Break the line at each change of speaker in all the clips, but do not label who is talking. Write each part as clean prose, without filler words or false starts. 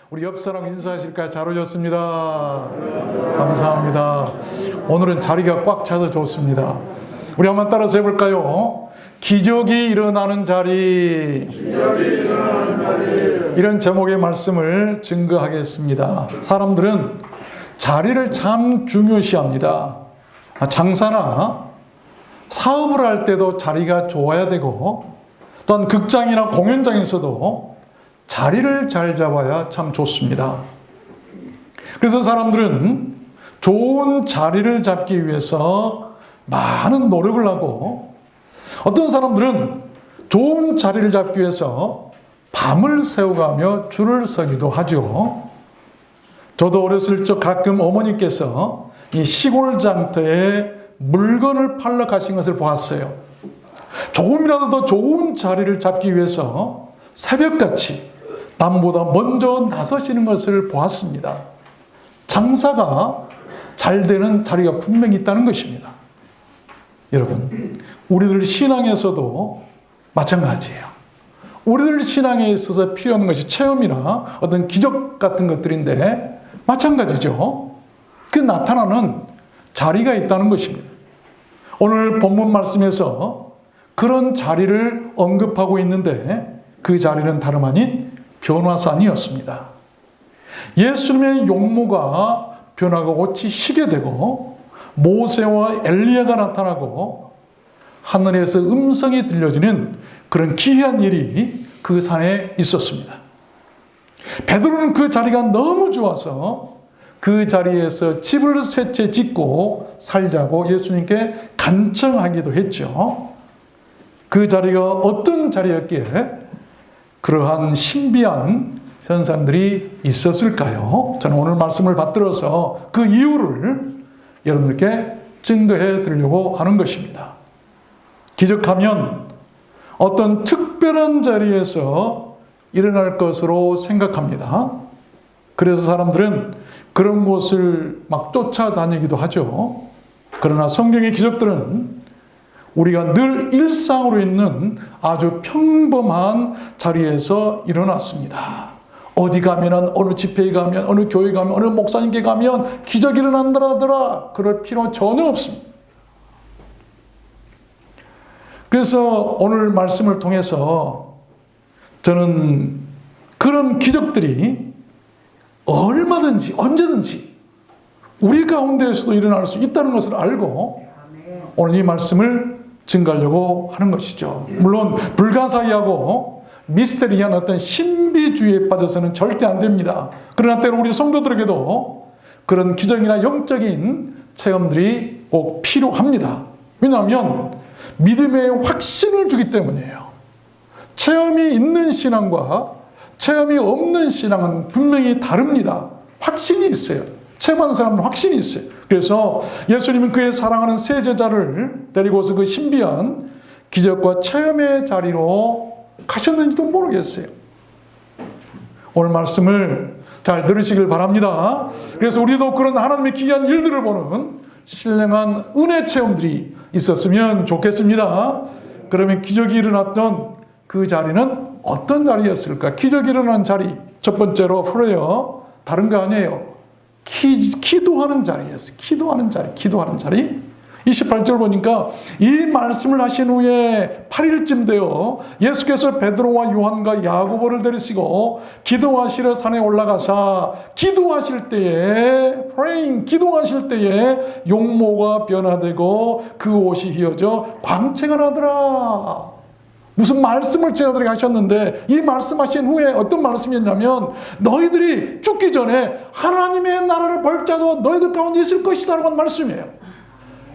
우리 옆사람 인사하실까요? 잘 오셨습니다. 감사합니다. 오늘은 자리가 꽉 차서 좋습니다. 우리 한번 따라서 해볼까요? 기적이 일어나는 자리. 이런 제목의 말씀을 증거하겠습니다. 사람들은 자리를 참 중요시합니다. 장사나 사업을 할 때도 자리가 좋아야 되고, 또한 극장이나 공연장에서도 자리를 잘 잡아야 참 좋습니다. 그래서 사람들은 좋은 자리를 잡기 위해서 많은 노력을 하고, 어떤 사람들은 좋은 자리를 잡기 위해서 밤을 새워가며 줄을 서기도 하죠. 저도 어렸을 적 가끔 어머니께서 이 시골 장터에 물건을 팔러 가신 것을 보았어요. 조금이라도 더 좋은 자리를 잡기 위해서 새벽같이 남보다 먼저 나서시는 것을 보았습니다. 장사가 잘 되는 자리가 분명히 있다는 것입니다. 여러분, 우리들 신앙에서도 마찬가지예요. 우리들 신앙에 있어서 필요한 것이 체험이나 어떤 기적 같은 것들인데 마찬가지죠. 그 나타나는 자리가 있다는 것입니다. 오늘 본문 말씀에서 그런 자리를 언급하고 있는데 그 자리는 다름 아닌 변화산이었습니다. 예수님의 용모가 변화가 어찌 희게 되고 모세와 엘리야가 나타나고 하늘에서 음성이 들려지는 그런 기이한 일이 그 산에 있었습니다. 베드로는 그 자리가 너무 좋아서 그 자리에서 집을 세 채 짓고 살자고 예수님께 간청하기도 했죠. 그 자리가 어떤 자리였기에 그러한 신비한 현상들이 있었을까요? 저는 오늘 말씀을 받들어서 그 이유를 여러분께 증거해 드리려고 하는 것입니다. 기적하면 어떤 특별한 자리에서 일어날 것으로 생각합니다. 그래서 사람들은 그런 곳을 막 쫓아다니기도 하죠. 그러나 성경의 기적들은 우리가 늘 일상으로 있는 아주 평범한 자리에서 일어났습니다. 어디 가면, 어느 집회에 가면, 어느 교회 가면, 어느 목사님께 가면 기적이 일어난다더라. 그럴 필요 전혀 없습니다. 그래서 오늘 말씀을 통해서 저는 그런 기적들이 얼마든지 언제든지 우리 가운데에서도 일어날 수 있다는 것을 알고 오늘 이 말씀을 증거하려고 하는 것이죠. 물론 불가사의하고 미스테리한 어떤 신비주의에 빠져서는 절대 안 됩니다. 그러나 때로 우리 성도들에게도 그런 기적이나 영적인 체험들이 꼭 필요합니다. 왜냐하면 믿음의 확신을 주기 때문이에요. 체험이 있는 신앙과 체험이 없는 신앙은 분명히 다릅니다. 확신이 있어요. 체험한 사람은 확신이 있어요. 그래서 예수님은 그의 사랑하는 세 제자를 데리고서 그 신비한 기적과 체험의 자리로 가셨는지도 모르겠어요. 오늘 말씀을 잘 들으시길 바랍니다. 그래서 우리도 그런 하나님의 기이한 일들을 보는 신령한 은혜 체험들이 있었으면 좋겠습니다. 그러면 기적이 일어났던 그 자리는 어떤 자리였을까? 기적이 일어난 자리, 첫 번째로 프레어, 다른 거 아니에요. 기도하는 자리였어요. 기도하는 자리. 28절 보니까 이 말씀을 하신 후에 8일쯤 되어 예수께서 베드로와 요한과 야고보를 데리시고 기도하시러 산에 올라가사 기도하실 때에 용모가 변화되고 그 옷이 휘어져 광채가 나더라. 무슨 말씀을 제자들에게 하셨는데 이 말씀하신 후에 어떤 말씀이었냐면 너희들이 죽기 전에 하나님의 나라를 볼 자도 너희들 가운데 있을 것이다 라고 하는 말씀이에요.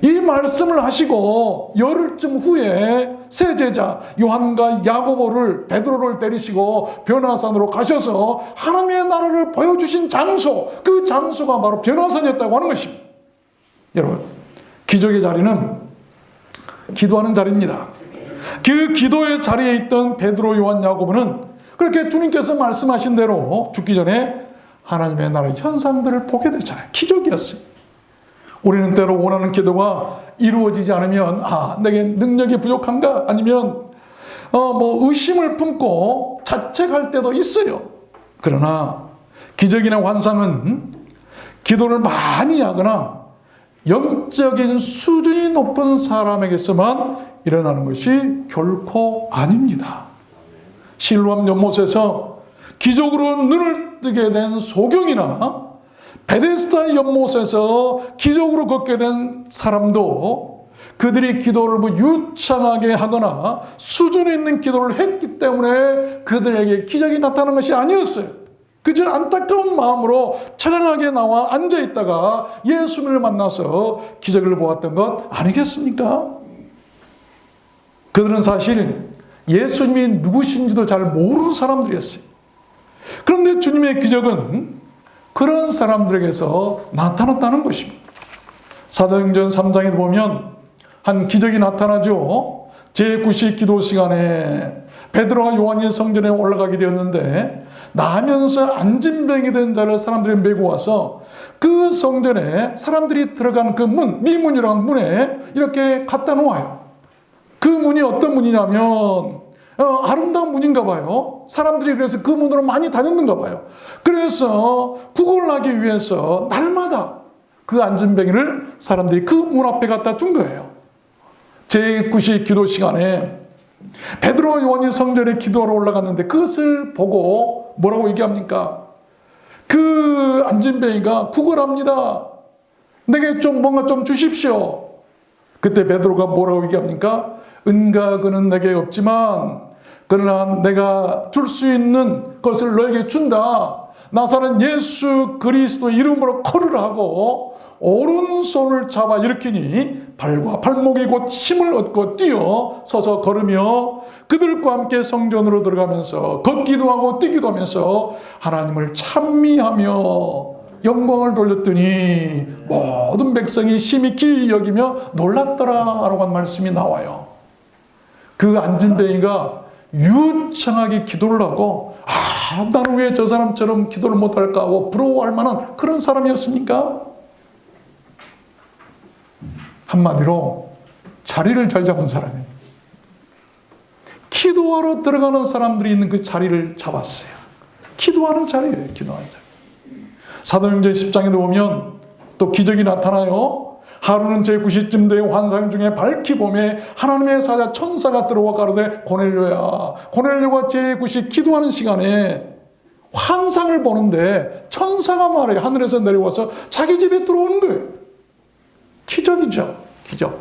이 말씀을 하시고 열흘쯤 후에 세 제자 요한과 야고보를 베드로를 데리시고 변화산으로 가셔서 하나님의 나라를 보여주신 장소, 그 장소가 바로 변화산이었다고 하는 것입니다. 여러분, 기적의 자리는 기도하는 자리입니다. 그 기도의 자리에 있던 베드로, 요한, 야고보는 그렇게 주님께서 말씀하신 대로 죽기 전에 하나님의 나라의 현상들을 보게 되잖아요. 기적이었어요. 우리는 때로 원하는 기도가 이루어지지 않으면 내게 능력이 부족한가? 아니면 의심을 품고 자책할 때도 있어요. 그러나 기적이나 환상은 기도를 많이 하거나 영적인 수준이 높은 사람에게서만 일어나는 것이 결코 아닙니다. 실로암 연못에서 기적으로 눈을 뜨게 된 소경이나 베데스다 연못에서 기적으로 걷게 된 사람도 그들이 기도를 유창하게 하거나 수준 있는 기도를 했기 때문에 그들에게 기적이 나타나는 것이 아니었어요. 그저 안타까운 마음으로 처량하게 나와 앉아있다가 예수님을 만나서 기적을 보았던 것 아니겠습니까? 그들은 사실 예수님이 누구신지도 잘 모르는 사람들이었어요. 그런데 주님의 기적은 그런 사람들에게서 나타났다는 것입니다. 사도행전 3장에 보면 한 기적이 나타나죠. 제9시 기도 시간에 베드로와 요한이 성전에 올라가게 되었는데 나면서 안진병이 된 자를 사람들이 메고 와서 그 성전에 사람들이 들어가는 그 문, 미문이라는 문에 이렇게 갖다 놓아요. 그 문이 어떤 문이냐면 아름다운 문인가 봐요. 사람들이 그래서 그 문으로 많이 다녔는가 봐요. 그래서 구걸을 하기 위해서 날마다 그 안진뱅이를 사람들이 그 문 앞에 갖다 둔 거예요. 제9시 기도 시간에 베드로와 요한이 성전에 기도하러 올라갔는데 그것을 보고 뭐라고 얘기합니까? 그 안진뱅이가 구걸합니다. 내게 뭔가 좀 주십시오. 그때 베드로가 뭐라고 얘기합니까? 은과 금은 내게 없지만 그러나 내가 줄 수 있는 것을 너에게 준다. 나사렛 예수 그리스도 이름으로 걸으라 하고 오른손을 잡아 일으키니 발과 발목이 곧 힘을 얻고 뛰어 서서 걸으며 그들과 함께 성전으로 들어가면서 걷기도 하고 뛰기도 하면서 하나님을 찬미하며 영광을 돌렸더니 모든 백성이 심히 여기며 놀랐더라라고 한 말씀이 나와요. 그 안진뱅이가 유창하게 기도를 하고 나는 왜 저 사람처럼 기도를 못할까 하고 부러워할 만한 그런 사람이었습니까? 한마디로 자리를 잘 잡은 사람이에요. 기도하러 들어가는 사람들이 있는 그 자리를 잡았어요. 기도하는 자리예요. 기도하는 자리. 사도행전 10장에도 보면 또 기적이 나타나요. 하루는 제9시쯤 되어 환상 중에 밝히 봄에 하나님의 사자 천사가 들어와 가로되 고넬료야. 고넬료가 제9시 기도하는 시간에 환상을 보는데 천사가 말해요. 하늘에서 내려와서 자기 집에 들어오는 거예요. 기적이죠. 기적.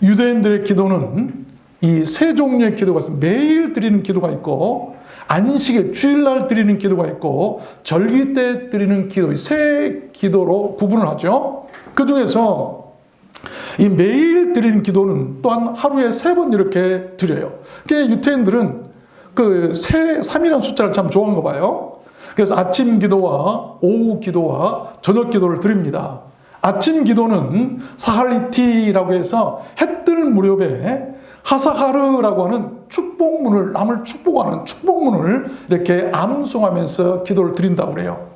유대인들의 기도는 이 세 종류의 기도가 있어요. 매일 드리는 기도가 있고 안식일, 주일날 드리는 기도가 있고 절기 때 드리는 기도, 세 기도로 구분을 하죠. 그 중에서 이 매일 드리는 기도는 또한 하루에 3번 이렇게 드려요. 유태인들은 그 3이라는 숫자를 참 좋아하는 거 봐요. 그래서 아침 기도와 오후 기도와 저녁 기도를 드립니다. 아침 기도는 사할리티라고 해서 해 뜰 무렵에 하사하르라고 하는 축복문을, 남을 축복하는 축복문을 이렇게 암송하면서 기도를 드린다고 그래요.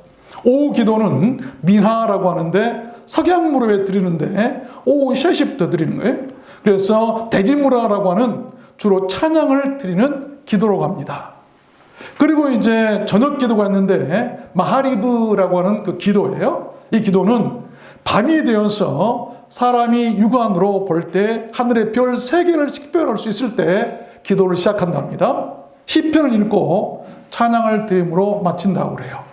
오후 기도는 민하라고 하는데 석양 무렵에 드리는데 오후 3시부터 드리는 거예요. 그래서 대지무라라고 하는 주로 찬양을 드리는 기도로 갑니다. 그리고 이제 저녁 기도가 있는데 마하리브라고 하는 그 기도예요. 이 기도는 밤이 되어서 사람이 육안으로 볼 때 하늘의 별 3개를 식별할 수 있을 때 기도를 시작한답니다. 시편을 읽고 찬양을 드림으로 마친다고 그래요.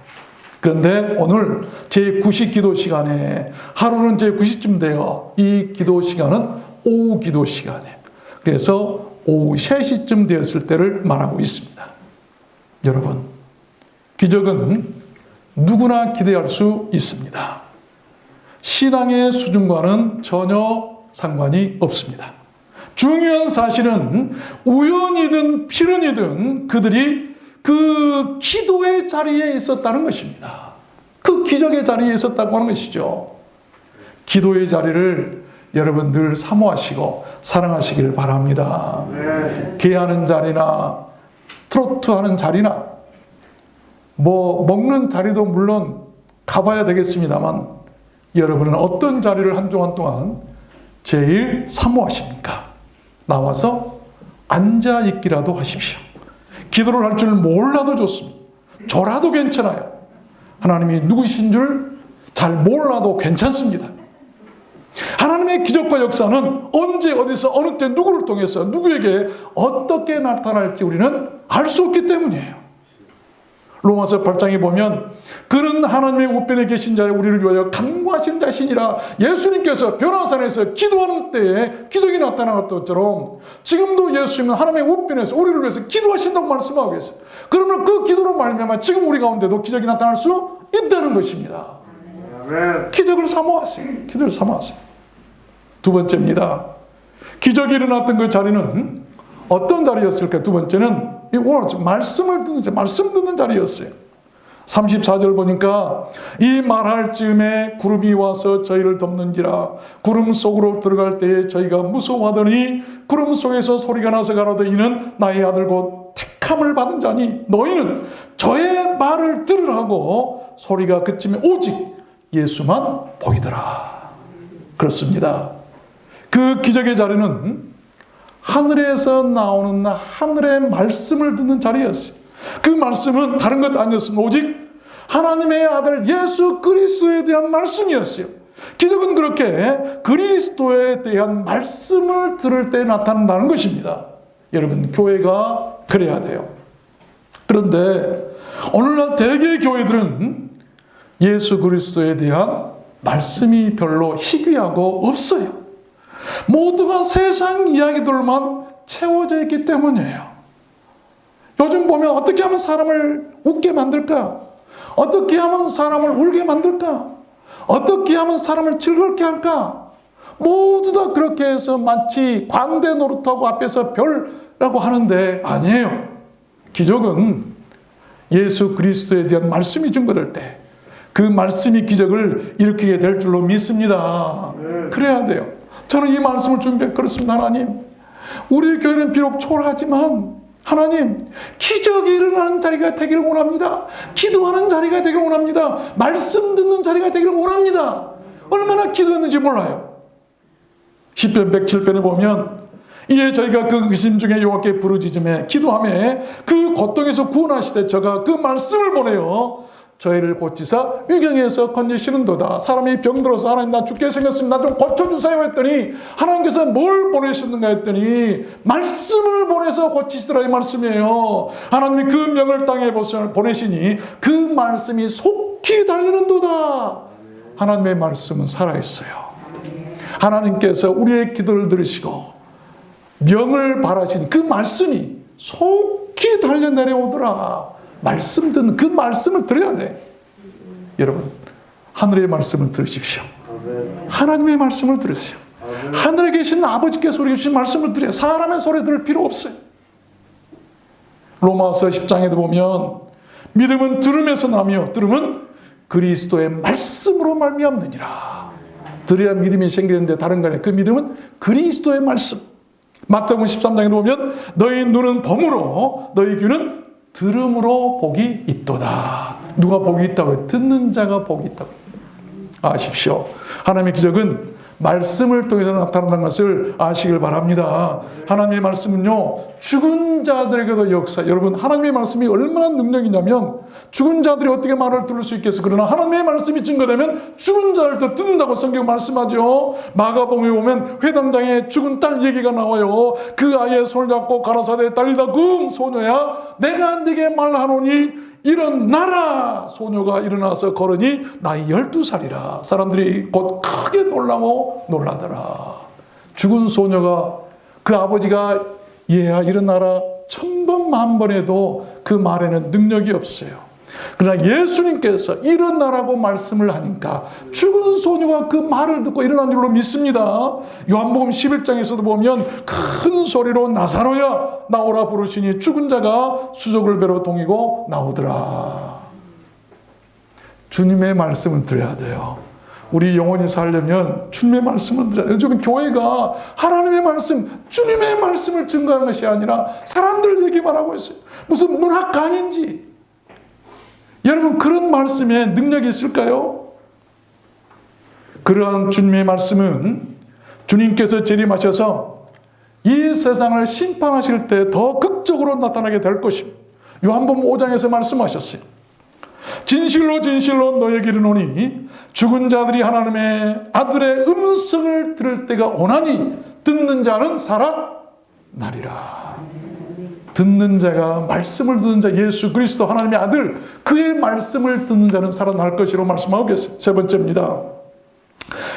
그런데 오늘 제9시 기도 시간에 하루는 제9시쯤 되어 이 기도 시간은 오후 기도 시간에 그래서 오후 3시쯤 되었을 때를 말하고 있습니다. 여러분, 기적은 누구나 기대할 수 있습니다. 신앙의 수준과는 전혀 상관이 없습니다. 중요한 사실은 우연이든 필연이든 그들이 그 기도의 자리에 있었다는 것입니다. 그 기적의 자리에 있었다고 하는 것이죠. 기도의 자리를 여러분 늘 사모하시고 사랑하시길 바랍니다. 개하는 자리나 트로트 하는 자리나 먹는 자리도 물론 가봐야 되겠습니다만 여러분은 어떤 자리를 한 주간 동안 제일 사모하십니까? 나와서 앉아있기라도 하십시오. 기도를 할 줄 몰라도 좋습니다. 졸아도 괜찮아요. 하나님이 누구신 줄 잘 몰라도 괜찮습니다. 하나님의 기적과 역사는 언제 어디서 어느 때 누구를 통해서 누구에게 어떻게 나타날지 우리는 알 수 없기 때문이에요. 로마서 8장에 보면 그는 하나님의 우편에 계신 자의 우리를 위하여 간구하신 자신이라 예수님께서 변화산에서 기도하는 때에 기적이 나타난 것처럼 지금도 예수님은 하나님의 우편에서 우리를 위해서 기도하신다고 말씀하고 계세요. 그러면 그 기도로 말미암아 지금 우리 가운데도 기적이 나타날 수 있다는 것입니다. 기적을 사모하세요. 기적을 사모하세요. 두 번째입니다. 기적이 일어났던 그 자리는 어떤 자리였을까? 두 번째는 오늘 말씀을 듣는 말씀 듣는 자리였어요. 34절 보니까 이 말할 즈음에 구름이 와서 저희를 덮는지라 구름 속으로 들어갈 때에 저희가 무서워하더니 구름 속에서 소리가 나서 가로되 이는 나의 아들 곧 택함을 받은 자니 너희는 저의 말을 들으라고 소리가 그치면 오직 예수만 보이더라. 그렇습니다. 그 기적의 자리는 하늘에서 나오는 하늘의 말씀을 듣는 자리였어요. 그 말씀은 다른 것 아니었습니다. 오직 하나님의 아들 예수 그리스도에 대한 말씀이었어요. 기적은 그렇게 그리스도에 대한 말씀을 들을 때 나타난다는 것입니다. 여러분, 교회가 그래야 돼요. 그런데 오늘날 대개의 교회들은 예수 그리스도에 대한 말씀이 별로 희귀하고 없어요. 모두가 세상 이야기들만 채워져 있기 때문이에요. 요즘 보면 어떻게 하면 사람을 웃게 만들까? 어떻게 하면 사람을 울게 만들까? 어떻게 하면 사람을 즐겁게 할까? 모두 다 그렇게 해서 마치 광대 노릇하고 앞에서 별라고 하는데 아니에요. 기적은 예수 그리스도에 대한 말씀이 증거될 때 그 말씀이 기적을 일으키게 될 줄로 믿습니다. 그래야 돼요. 저는 이 말씀을 그렇습니다. 하나님, 우리 교회는 비록 초라하지만 하나님, 기적이 일어나는 자리가 되기를 원합니다. 기도하는 자리가 되기를 원합니다. 말씀 듣는 자리가 되기를 원합니다. 얼마나 기도했는지 몰라요. 시편 107편에 보면 이에 저희가 그 의심 중에 여호와께 부르짖음에 기도하며 그 고통에서 구원하시되 저가 그 말씀을 보내어 저희를 고치사 위경에서 건지시는도다. 사람이 병들어서 하나님 나 죽게 생겼습니다. 나 좀 고쳐주세요 했더니 하나님께서 뭘 보내셨는가 했더니 말씀을 보내서 고치시더라 이 말씀이에요. 하나님이 그 명을 땅에 보내시니 그 말씀이 속히 달리는도다. 하나님의 말씀은 살아있어요. 하나님께서 우리의 기도를 들으시고 명을 바라시니 그 말씀이 속히 달려 내려오더라. 말씀 듣는 그 말씀을 들어야 돼. 여러분, 하늘의 말씀을 들으십시오. 하나님의 말씀을 들으세요. 하늘에 계신 아버지께서 우리에게 주신 말씀을 들어요. 사람의 소리 들을 필요 없어요. 로마서 10장에도 보면 믿음은 들음에서 나며 들음은 그리스도의 말씀으로 말미암느니라. 들어야 믿음이 생기는데 다른 거네. 그 믿음은 그리스도의 말씀. 마태복음 13장에도 보면 너희 눈은 범으로 너희 귀는 들음으로 복이 있도다. 누가 복이 있다고 해요? 듣는 자가 복이 있다고. 아십시오. 하나님의 기적은 말씀을 통해서 나타난다는 것을 아시길 바랍니다. 하나님의 말씀은요, 죽은 자들에게도 역사. 여러분, 하나님의 말씀이 얼마나 능력이냐면 죽은 자들이 어떻게 말을 들을 수 있겠어. 그러나 하나님의 말씀이 증거되면 죽은 자들도 듣는다고 성경 말씀하죠. 마가복음에 보면 회당장에 죽은 딸 얘기가 나와요. 그 아이의 손을 잡고 가라사대 딸리다 그 소녀야 내가 네게 말하노니 일어나라. 소녀가 일어나서 걸으니 나이 12살이라. 사람들이 곧 크게 놀라더라. 죽은 소녀가 그 아버지가 얘야 일어나라 1000번 만번 해도 그 말에는 능력이 없어요. 그러나 예수님께서 일어나라고 말씀을 하니까 죽은 소녀가 그 말을 듣고 일어난 줄로 믿습니다. 요한복음 11장에서도 보면 큰 소리로 나사로야 나오라 부르시니 죽은 자가 수족을 배로 동이고 나오더라. 주님의 말씀을 들어야 돼요. 우리 영혼이 살려면 주님의 말씀을 들어야 돼요. 요즘 교회가 하나님의 말씀, 주님의 말씀을 증거하는 것이 아니라 사람들 얘기만 하고 있어요. 무슨 문학관인지. 여러분, 그런 말씀에 능력이 있을까요? 그러한 주님의 말씀은 주님께서 재림하셔서 이 세상을 심판하실 때 더 극적으로 나타나게 될 것입니다. 요한복음 5장에서 말씀하셨어요. 진실로 진실로 너에게 이르노니 죽은 자들이 하나님의 아들의 음성을 들을 때가 오나니 듣는 자는 살아나리라. 듣는 자가, 말씀을 듣는 자, 예수 그리스도 하나님의 아들, 그의 말씀을 듣는 자는 살아날 것이라고 말씀하고 계세요. 세 번째입니다.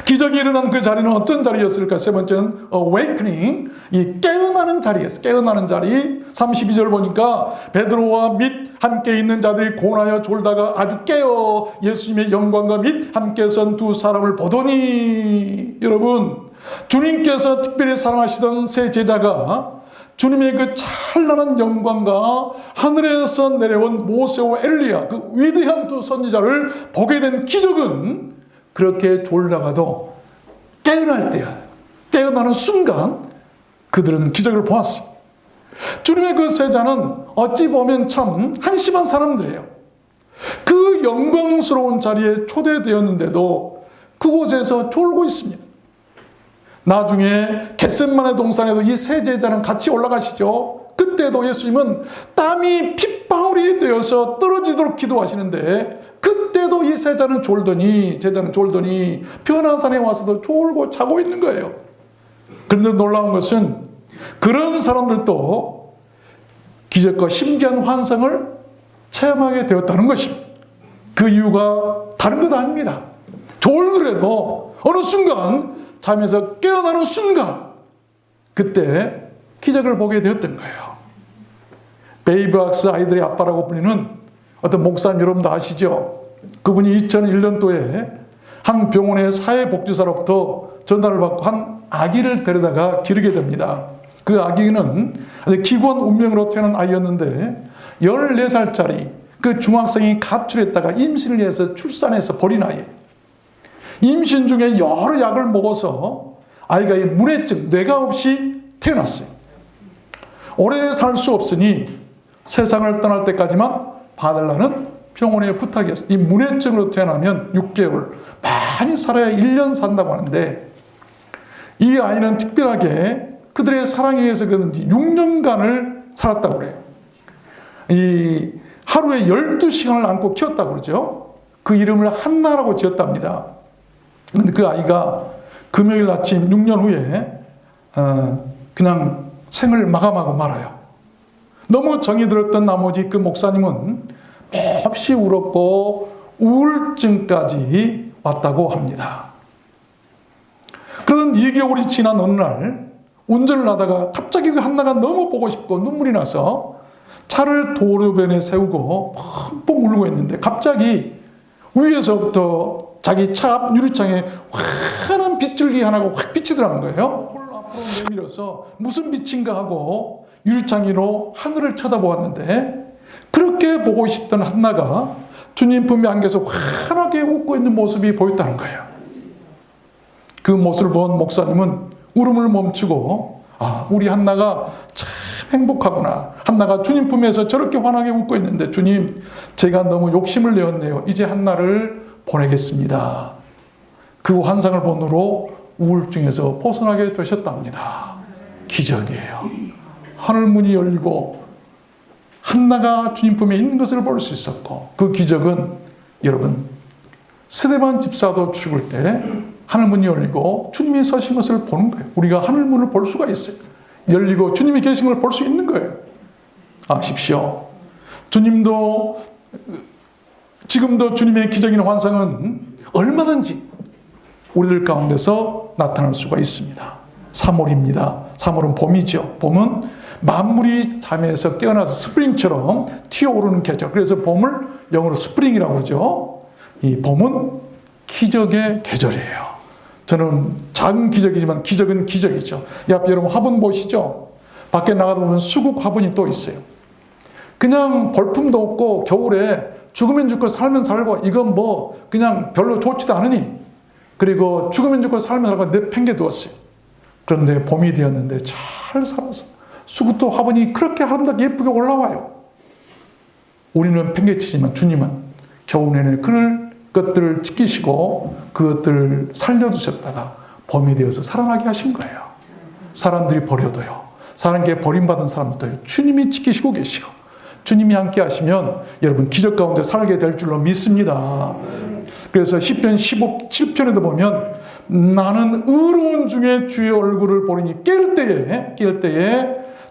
기적이 일어난 그 자리는 어떤 자리였을까? 세 번째는 awakening, 이 깨어나는 자리였어요. 깨어나는 자리. 32절 보니까 베드로와 및 함께 있는 자들이 고나여 졸다가 아주 깨어 예수님의 영광과 및 함께 선 두 사람을 보더니, 여러분, 주님께서 특별히 사랑하시던 세 제자가 주님의 그 찬란한 영광과 하늘에서 내려온 모세와 엘리야, 그 위대한 두 선지자를 보게 된 기적은 그렇게 졸다가도 깨어날 때야, 깨어나는 순간 그들은 기적을 보았어요. 주님의 그 세자는 어찌 보면 참 한심한 사람들이에요. 그 영광스러운 자리에 초대되었는데도 그곳에서 졸고 있습니다. 나중에 겟셋마네 동산에도 이 세 제자는 같이 올라가시죠. 그때도 예수님은 땀이 핏방울이 되어서 떨어지도록 기도하시는데, 그때도 이 제자는 졸더니 변화산 산에 와서도 졸고 자고 있는 거예요. 그런데 놀라운 것은 그런 사람들도 기적과 신기한 환상을 체험하게 되었다는 것입니다. 그 이유가 다른 것 아닙니다. 졸더라도 어느 순간 잠에서 깨어나는 순간 그때 기적을 보게 되었던 거예요. 베이비박스 아이들의 아빠라고 불리는 어떤 목사님, 여러분도 아시죠? 그분이 2001년도에 한 병원의 사회복지사로부터 전화를 받고 한 아기를 데려다가 기르게 됩니다. 그 아기는 기구한 운명으로 태어난 아이였는데 14살짜리 그 중학생이 가출했다가 임신을 해서 출산해서 버린 아이예요. 임신 중에 여러 약을 먹어서 아이가 문해증, 뇌가 없이 태어났어요. 오래 살 수 없으니 세상을 떠날 때까지만 봐달라는 병원의 부탁이었어요. 이 문해증으로 태어나면 6개월, 많이 살아야 1년 산다고 하는데, 이 아이는 특별하게 그들의 사랑에 의해서 그런지 6년간을 살았다고 그래요. 이 하루에 12시간을 안고 키웠다고 그러죠. 그 이름을 한나라고 지었답니다. 그런데 그 아이가 금요일 아침 6년 후에 그냥 생을 마감하고 말아요. 너무 정이 들었던 나머지 그 목사님은 몹시 울었고 우울증까지 왔다고 합니다. 그러던 2개월이 지난 어느 날 운전을 하다가 갑자기 그 한나가 너무 보고 싶고 눈물이 나서 차를 도로변에 세우고 펑펑 울고 있는데 갑자기 위에서부터 자기 차 앞 유리창에 환한 빗줄기 하나가 확 비치더라는 거예요. 앞으로 내밀어서 무슨 빛인가 하고 유리창으로 하늘을 쳐다보았는데, 그렇게 보고 싶던 한나가 주님 품에 안겨서 환하게 웃고 있는 모습이 보였다는 거예요. 그 모습을 본 목사님은 울음을 멈추고, 우리 한나가 참 행복하구나. 한나가 주님 품에서 저렇게 환하게 웃고 있는데, 주님, 제가 너무 욕심을 내었네요. 이제 한나를 보내겠습니다. 그 환상을 본으로 우울증에서 벗어나게 되셨답니다. 기적이에요. 하늘문이 열리고 한나가 주님 품에 있는 것을 볼 수 있었고, 그 기적은 여러분, 스데반 집사도 죽을 때 하늘문이 열리고 주님이 서신 것을 보는 거예요. 우리가 하늘문을 볼 수가 있어요. 열리고 주님이 계신 걸 볼 수 있는 거예요. 아십시오. 주님도 지금도 주님의 기적인 환상은 얼마든지 우리들 가운데서 나타날 수가 있습니다. 3월입니다. 3월은 봄이죠. 봄은 만물이 잠에서 깨어나서 스프링처럼 튀어오르는 계절. 그래서 봄을 영어로 스프링이라고 그러죠. 이 봄은 기적의 계절이에요. 저는 작은 기적이지만 기적은 기적이죠. 옆에 여러분 화분 보시죠? 밖에 나가다 보면 수국 화분이 또 있어요. 그냥 볼품도 없고 겨울에 죽으면 죽고 살면 살고 이건 뭐 그냥 별로 좋지도 않으니, 그리고 죽으면 죽고 살면 살고 내팽개두었어요. 그런데 봄이 되었는데 잘 살아서 수국도 화분이 그렇게 아름답게 예쁘게 올라와요. 우리는 팽개치지만 주님은 겨우 내내 그럴 것들을 지키시고 그것들을 살려두셨다가 봄이 되어서 살아나게 하신 거예요. 사람들이 버려도요, 사람에게 버림받은 사람들도요, 주님이 지키시고 계시고 주님이 함께 하시면 여러분 기적 가운데 살게 될 줄로 믿습니다. 그래서 시편 7편에도 보면 나는 의로운 중에 주의 얼굴을 보리니 깰 때에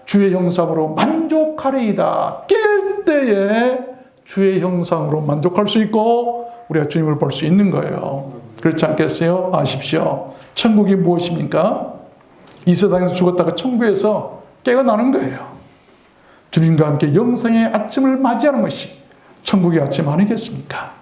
주의 형상으로 만족하리이다. 깰 때에 주의 형상으로 만족할 수 있고 우리가 주님을 볼 수 있는 거예요. 그렇지 않겠어요? 아십시오. 천국이 무엇입니까? 이 세상에서 죽었다가 천국에서 깨어나는 거예요. 주님과 함께 영생의 아침을 맞이하는 것이 천국의 아침 아니겠습니까?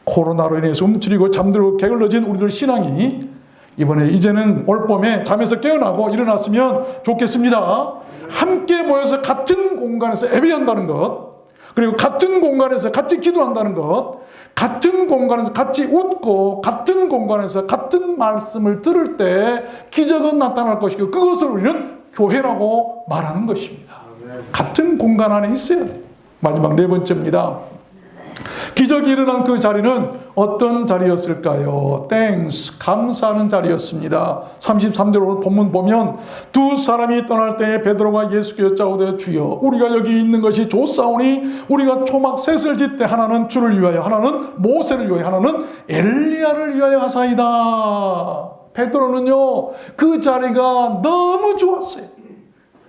코로나로 인해서 움츠리고 잠들고 게을러진 우리들 신앙이 이번에 이제는 올봄에 잠에서 깨어나고 일어났으면 좋겠습니다. 함께 모여서 같은 공간에서 예배한다는 것, 그리고 같은 공간에서 같이 기도한다는 것, 같은 공간에서 같이 웃고 같은 공간에서 같은 말씀을 들을 때 기적은 나타날 것이고 그것을 우리는 교회라고 말하는 것입니다. 같은 공간 안에 있어야 돼요. 마지막 네 번째입니다. 기적이 일어난 그 자리는 어떤 자리였을까요? 땡스, 감사하는 자리였습니다. 33절 오늘 본문 보면 두 사람이 떠날 때에 베드로가 예수께 여짜오되 주여 우리가 여기 있는 것이 좋사오니 우리가 초막 셋을 짓되 하나는 주를 위하여 하나는 모세를 위하여 하나는 엘리야를 위하여 하사이다. 베드로는요 그 자리가 너무 좋았어요.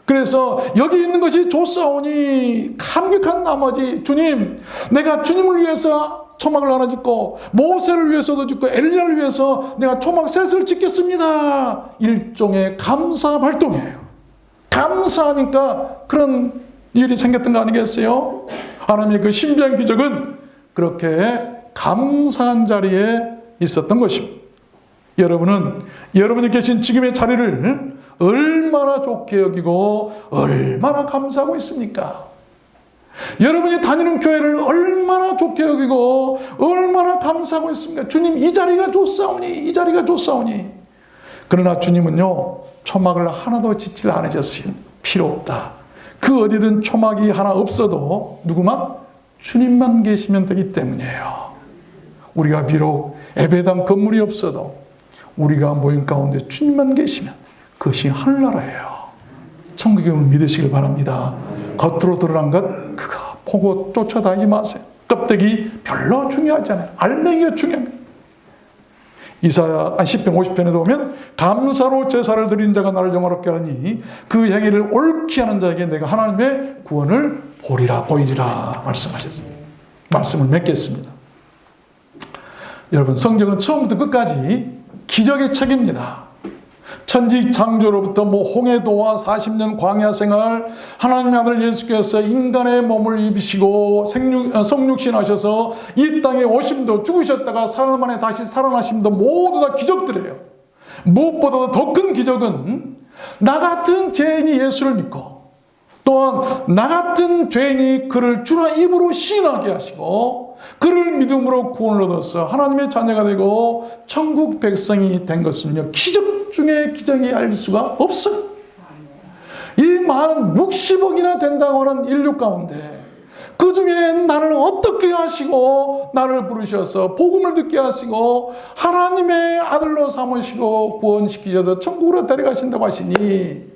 그래서 여기 있는 것이 좋사오니 감격한 나머지 주님, 내가 주님을 위해서 초막을 하나 짓고 모세를 위해서도 짓고 엘리야를 위해서 내가 초막 셋을 짓겠습니다. 일종의 감사 활동이에요. 감사하니까 그런 일이 생겼던 거 아니겠어요? 하나님의 그 신비한 기적은 그렇게 감사한 자리에 있었던 것입니다. 여러분은 여러분이 계신 지금의 자리를 얼마나 좋게 여기고 얼마나 감사하고 있습니까? 여러분이 다니는 교회를 얼마나 좋게 여기고 얼마나 감사하고 있습니까? 주님 이 자리가 좋사오니 이 자리가 좋사오니. 그러나 주님은요 초막을 하나도 짓질 않으셨어요. 필요 없다. 그 어디든 초막이 하나 없어도 누구만? 주님만 계시면 되기 때문이에요. 우리가 비록 예배당 건물이 없어도 우리가 모인 가운데 주님만 계시면 그것이 하늘나라예요. 천국을 믿으시길 바랍니다. 겉으로 드러난 것 그거 보고 쫓아다니지 마세요. 껍데기 별로 중요하지 않아요. 알맹이가 중요합니다. 이사야 시편 50편에도 보면 감사로 제사를 드린 자가 나를 영화롭게 하니 그 행위를 옳게 하는 자에게 내가 하나님의 구원을 보이리라 말씀하셨습니다. 말씀을 맺겠습니다. 여러분 성경은 처음부터 끝까지 기적의 책입니다. 천지 창조로부터 홍해도와 40년 광야 생활, 하나님의 아들 예수께서 인간의 몸을 입으시고 성육신 하셔서 이 땅에 오심도 죽으셨다가 사흘 만에 다시 살아나심도 모두 다 기적들이에요. 무엇보다도 더 큰 기적은 나 같은 죄인이 예수를 믿고 또한 나 같은 죄인이 그를 주나 입으로 시인하게 하시고 그를 믿음으로 구원을 얻어서 하나님의 자녀가 되고 천국 백성이 된 것은요 기적 중에 기적이 알 수가 없어요. 이 많은 60억이나 된다고 하는 인류 가운데 그 중에 나를 어떻게 하시고 나를 부르셔서 복음을 듣게 하시고 하나님의 아들로 삼으시고 구원시키셔서 천국으로 데려가신다고 하시니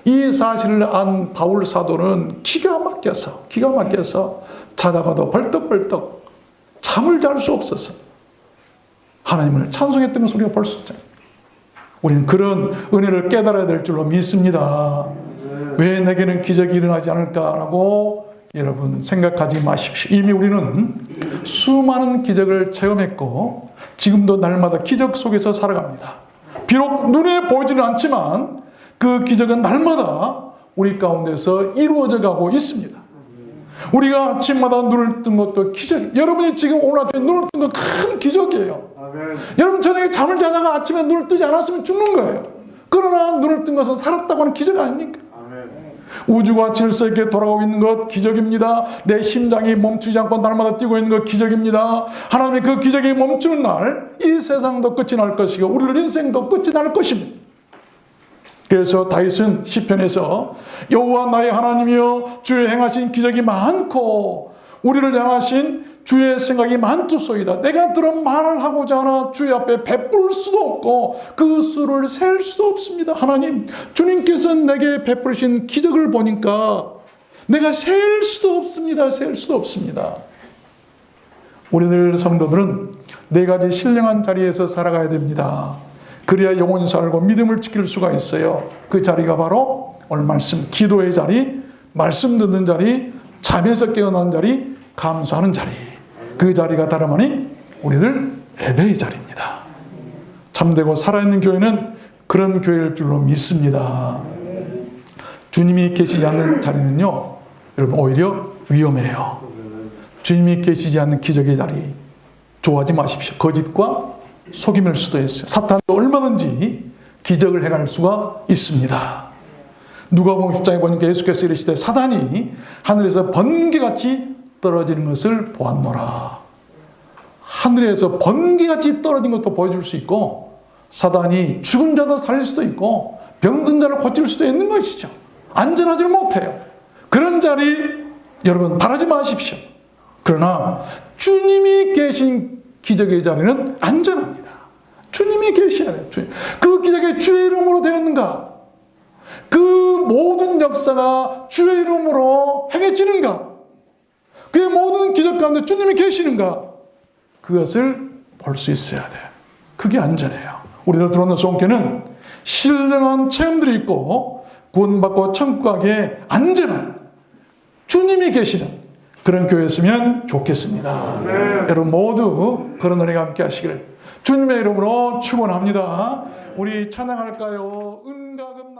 이 사실을 안 바울 사도는 기가 막혀서 자다가도 벌떡벌떡 잠을 잘 수 없어서 하나님을 찬송했던 것을 우리가 볼 수 있잖아요. 우리는 그런 은혜를 깨달아야 될 줄로 믿습니다. 왜 내게는 기적이 일어나지 않을까라고 여러분 생각하지 마십시오. 이미 우리는 수많은 기적을 체험했고 지금도 날마다 기적 속에서 살아갑니다. 비록 눈에 보이지는 않지만 그 기적은 날마다 우리 가운데서 이루어져 가고 있습니다. 우리가 아침마다 눈을 뜬 것도 기적. 여러분이 지금 오늘 아침에 눈을 뜬 건 큰 기적이에요. 아멘. 여러분 저녁에 잠을 자다가 아침에 눈을 뜨지 않았으면 죽는 거예요. 그러나 눈을 뜬 것은 살았다고 하는 기적 아닙니까? 아멘. 우주가 질서 있게 돌아가고 있는 것 기적입니다. 내 심장이 멈추지 않고 날마다 뛰고 있는 것 기적입니다. 하나님의 그 기적이 멈추는 날 이 세상도 끝이 날 것이고 우리들 인생도 끝이 날 것입니다. 그래서 다윗은 시편에서 여호와 나의 하나님이여 주의 행하신 기적이 많고 우리를 향하신 주의 생각이 많도소이다. 내가 들은 말을 하고자 하나 주의 앞에 베풀 수도 없고 그 수를 셀 수도 없습니다. 하나님 주님께서 내게 베푸신 기적을 보니까 내가 셀 수도 없습니다. 셀 수도 없습니다. 우리들 성도들은 네 가지 신령한 자리에서 살아가야 됩니다. 그래야 영혼이 살고 믿음을 지킬 수가 있어요. 그 자리가 바로 오늘 말씀, 기도의 자리, 말씀 듣는 자리, 잠에서 깨어난 자리, 감사하는 자리. 그 자리가 다름 아닌 우리들 예배의 자리입니다. 참되고 살아있는 교회는 그런 교회일 줄로 믿습니다. 주님이 계시지 않는 자리는요, 여러분 오히려 위험해요. 주님이 계시지 않는 기적의 자리 좋아하지 마십시오. 거짓과 속임일 수도 있어요. 사탄도 얼마든지 기적을 행할 수가 있습니다. 누가복음 10장에 보니까 예수께서 이르시되 사단이 하늘에서 번개같이 떨어지는 것을 보았노라. 하늘에서 번개같이 떨어진 것도 보여줄 수 있고, 사단이 죽은 자도 살릴 수도 있고 병든 자를 고칠 수도 있는 것이죠. 안전하지 못해요. 그런 자리 여러분 바라지 마십시오. 그러나 주님이 계신 기적의 자리는 안전합니다. 주님이 계셔야 돼요. 그 기적이 주의 이름으로 되었는가? 그 모든 역사가 주의 이름으로 행해지는가? 그의 모든 기적 가운데 주님이 계시는가? 그것을 볼 수 있어야 돼요. 그게 안전해요. 우리들 들어오는 소원교회는 신령한 체험들이 있고 구원받고 천국 가기에 안전한 주님이 계시는 그런 교회였으면 좋겠습니다. 여러분 모두 그런 은혜가 함께 하시기를 주님의 이름으로 축원합니다. 우리 찬양할까요? 은가금